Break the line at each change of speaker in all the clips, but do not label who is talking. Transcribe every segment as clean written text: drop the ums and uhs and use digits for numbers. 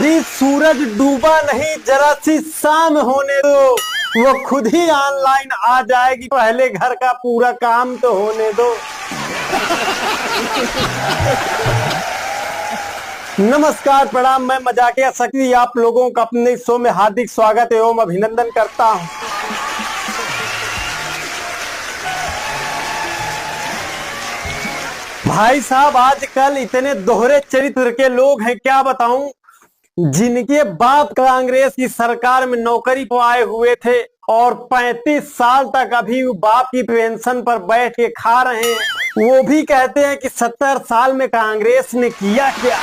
अभी सूरज डूबा नहीं, जरा सी शाम होने दो, वो खुद ही ऑनलाइन आ जाएगी। पहले घर का पूरा काम तो होने दो। नमस्कार, प्रणाम। मैं मजाकिया शक्ति आप लोगों का अपने शो में हार्दिक स्वागत एवं अभिनंदन करता हूं। भाई साहब, आजकल इतने दोहरे चरित्र के लोग हैं, क्या बताऊं। जिनके बाप कांग्रेस की सरकार में नौकरी को आए हुए थे और 35 साल तक अभी बाप की पेंशन पर बैठ के खा रहे हैं, वो भी कहते हैं कि 70 साल में कांग्रेस ने किया क्या।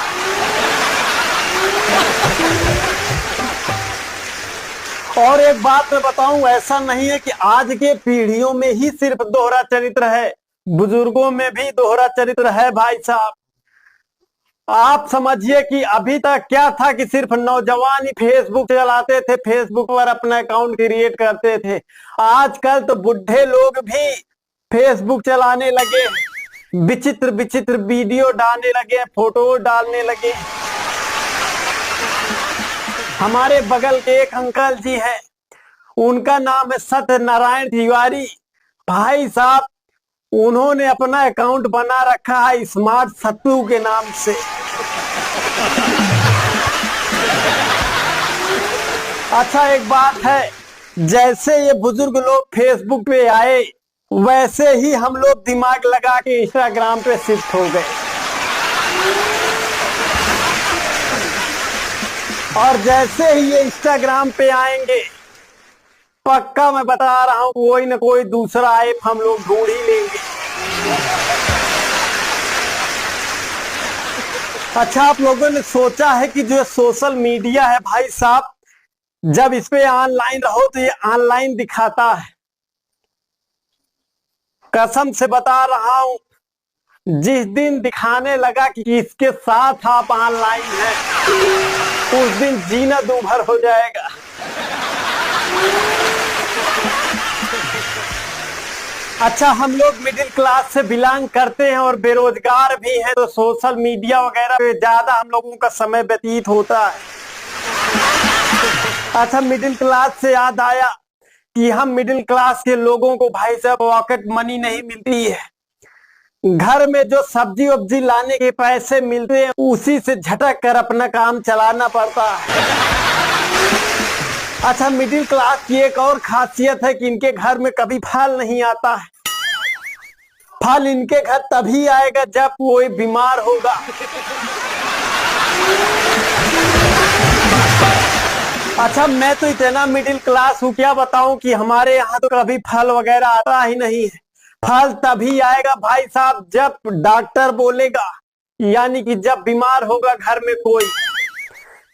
और एक बात मैं बताऊं, ऐसा नहीं है कि आज के पीढ़ियों में ही सिर्फ दोहरा चरित्र है, बुजुर्गों में भी दोहरा चरित्र है। भाई साहब, आप समझिए कि अभी तक क्या था कि सिर्फ नौजवान ही फेसबुक चलाते थे, फेसबुक पर अपना अकाउंट क्रिएट करते थे। आजकल तो बुढ़े लोग भी फेसबुक चलाने लगे, विचित्र विचित्र वीडियो डालने लगे, फोटो डालने लगे। हमारे बगल के एक अंकल जी हैं, उनका नाम है सत्यनारायण तिवारी। भाई साहब, उन्होंने अपना अकाउंट बना रखा है स्मार्ट सत्तू के नाम से। अच्छा, एक बात है, जैसे ये बुजुर्ग लोग फेसबुक पे आए, वैसे ही हम लोग दिमाग लगा के इंस्टाग्राम पे शिफ्ट हो गए। और जैसे ही ये इंस्टाग्राम पे आएंगे, पक्का मैं बता रहा हूं, कोई ना कोई दूसरा ऐप हम लोग ढूंढ ही लेंगे। अच्छा, आप लोगों ने सोचा है कि जो सोशल मीडिया है भाई साहब, जब इस पे ऑनलाइन रहो तो ये ऑनलाइन दिखाता है। कसम से बता रहा हूं, जिस दिन दिखाने लगा कि इसके साथ आप ऑनलाइन हैं, उस दिन जीना दूभर हो जाएगा। अच्छा, हम लोग मिडिल क्लास से बिलोंग करते हैं और बेरोजगार भी हैं, तो सोशल मीडिया वगैरह पे ज्यादा हम लोगों का समय व्यतीत होता है। अच्छा, मिडिल क्लास से याद आया कि हम मिडिल क्लास के लोगों को भाई साहब पॉकेट मनी नहीं मिलती है। घर में जो सब्जी वब्जी लाने के पैसे मिलते हैं, उसी से झटक कर अपना काम चलाना पड़ता है। अच्छा, मिडिल क्लास की एक और खासियत है कि इनके घर में कभी फल नहीं आता है। फल इनके घर तभी आएगा जब कोई बीमार होगा। अच्छा, मैं तो इतना मिडिल क्लास हूँ, क्या बताऊं कि हमारे यहाँ तो कभी फल वगैरह आता ही नहीं है। फल तभी आएगा भाई साहब जब डॉक्टर बोलेगा, यानी कि जब बीमार होगा घर में कोई।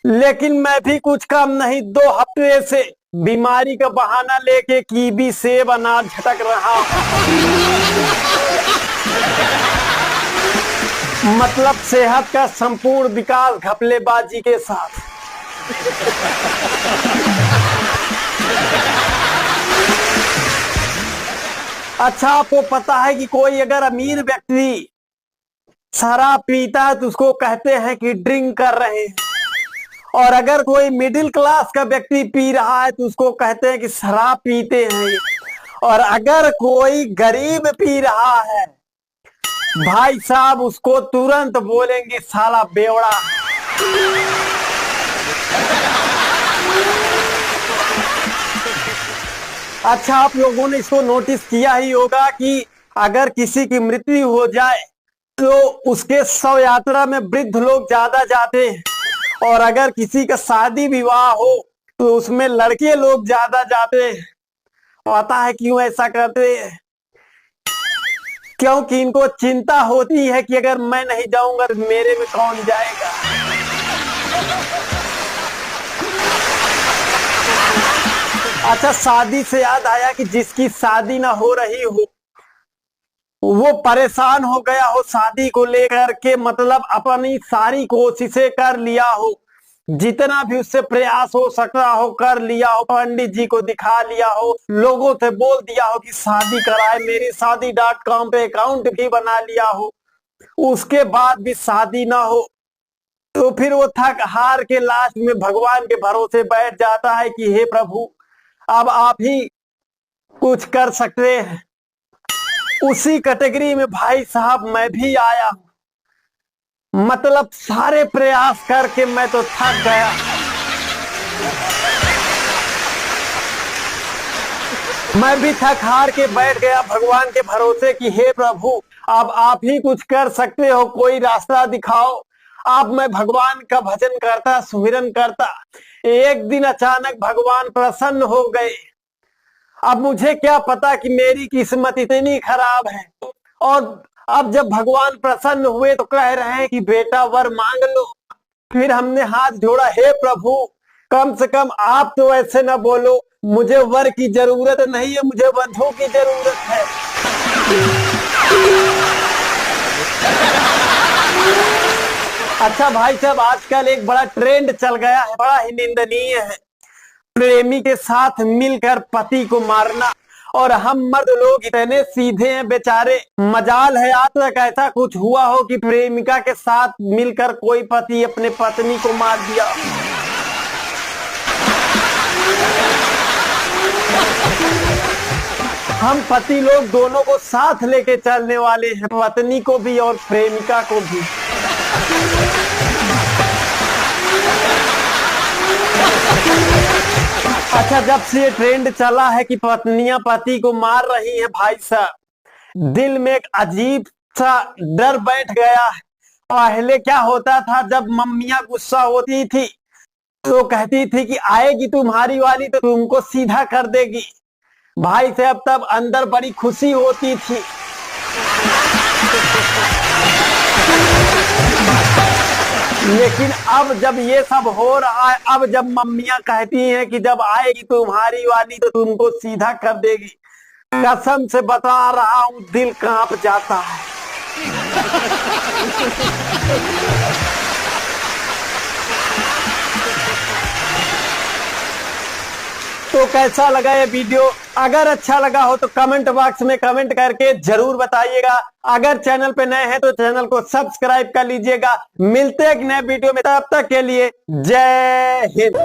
लेकिन मैं भी कुछ कम नहीं, 2 हफ्ते से बीमारी का बहाना लेके कीवी सेब अनार झटक रहा हूं। मतलब सेहत का संपूर्ण विकास घपलेबाजी के साथ। अच्छा, आपको पता है कि कोई अगर अमीर व्यक्ति शराब पीता है तो उसको कहते हैं कि ड्रिंक कर रहे हैं, और अगर कोई मिडिल क्लास का व्यक्ति पी रहा है तो उसको कहते हैं कि शराब पीते हैं। और अगर कोई गरीब पी रहा है भाई साहब, उसको तुरंत बोलेंगे साला बेवड़ा। अच्छा, आप लोगों ने इसको नोटिस किया ही होगा कि अगर किसी की मृत्यु हो जाए तो उसके शव यात्रा में वृद्ध लोग ज्यादा जाते हैं, और अगर किसी का शादी विवाह हो तो उसमें लड़के लोग ज्यादा जाते हैं। पता है क्यों ऐसा करते हैं? क्योंकि इनको चिंता होती है कि अगर मैं नहीं जाऊंगा तो मेरे में कौन जाएगा। अच्छा, शादी से याद आया कि जिसकी शादी ना हो रही हो, वो परेशान हो गया हो शादी को लेकर के, मतलब अपनी सारी कोशिशें कर लिया हो, जितना भी उससे प्रयास हो सकता हो कर लिया हो, पंडित जी को दिखा लिया हो, लोगों से बोल दिया हो कि शादी कराए, मेरी शादी.com पे अकाउंट भी बना लिया हो, उसके बाद भी शादी ना हो, तो फिर वो थक हार के लास्ट में भगवान के भरोसे बैठ जाता है कि हे प्रभु, अब आप ही कुछ कर सकते हैं। उसी कैटेगरी में भाई साहब मैं भी आया हूं। मतलब सारे प्रयास करके मैं तो थक गया। मैं भी थक हार के बैठ गया भगवान के भरोसे कि हे प्रभु, अब आप ही कुछ कर सकते हो, कोई रास्ता दिखाओ। अब मैं भगवान का भजन करता, सुमिरन करता। एक दिन अचानक भगवान प्रसन्न हो गए। अब मुझे क्या पता कि मेरी किस्मत इतनी खराब है। और अब जब भगवान प्रसन्न हुए तो कह रहे हैं कि बेटा वर मांग लो। फिर हमने हाथ जोड़ा, हे प्रभु, कम से कम आप तो ऐसे ना बोलो, मुझे वर की जरूरत नहीं है, मुझे वधू की जरूरत है। अच्छा भाई साहब, आजकल एक बड़ा ट्रेंड चल गया है, बड़ा ही निंदनीय है, प्रेमी के साथ मिलकर पति को मारना। और हम मर्द लोग इतने सीधे हैं बेचारे, मजाल है आज तक ऐसा कुछ हुआ हो कि प्रेमिका के साथ मिलकर कोई पति अपने पत्नी को मार दिया। हम पति लोग दोनों को साथ लेके चलने वाले हैं, पत्नी को भी और प्रेमिका को भी। अच्छा, जब से ये ट्रेंड चला है कि पत्नियां पति को मार रही हैं भाई साहब, दिल में एक अजीब सा डर बैठ गया है। पहले क्या होता था, जब मम्मियां गुस्सा होती थी तो कहती थी कि आएगी तुम्हारी वाली तो तुमको सीधा कर देगी। भाई साहब तब अंदर बड़ी खुशी होती थी। लेकिन अब जब ये सब हो रहा है, अब जब मम्मियां कहती हैं कि जब आएगी तुम्हारी वाली तो तुमको सीधा कर देगी, कसम से बता रहा हूं दिल कांप जाता है। तो कैसा लगा ये वीडियो? अगर अच्छा लगा हो तो कमेंट बॉक्स में कमेंट करके जरूर बताइएगा। अगर चैनल पे नए हैं तो चैनल को सब्सक्राइब कर लीजिएगा। मिलते हैं एक नए वीडियो में, तब तक के लिए जय हिंद।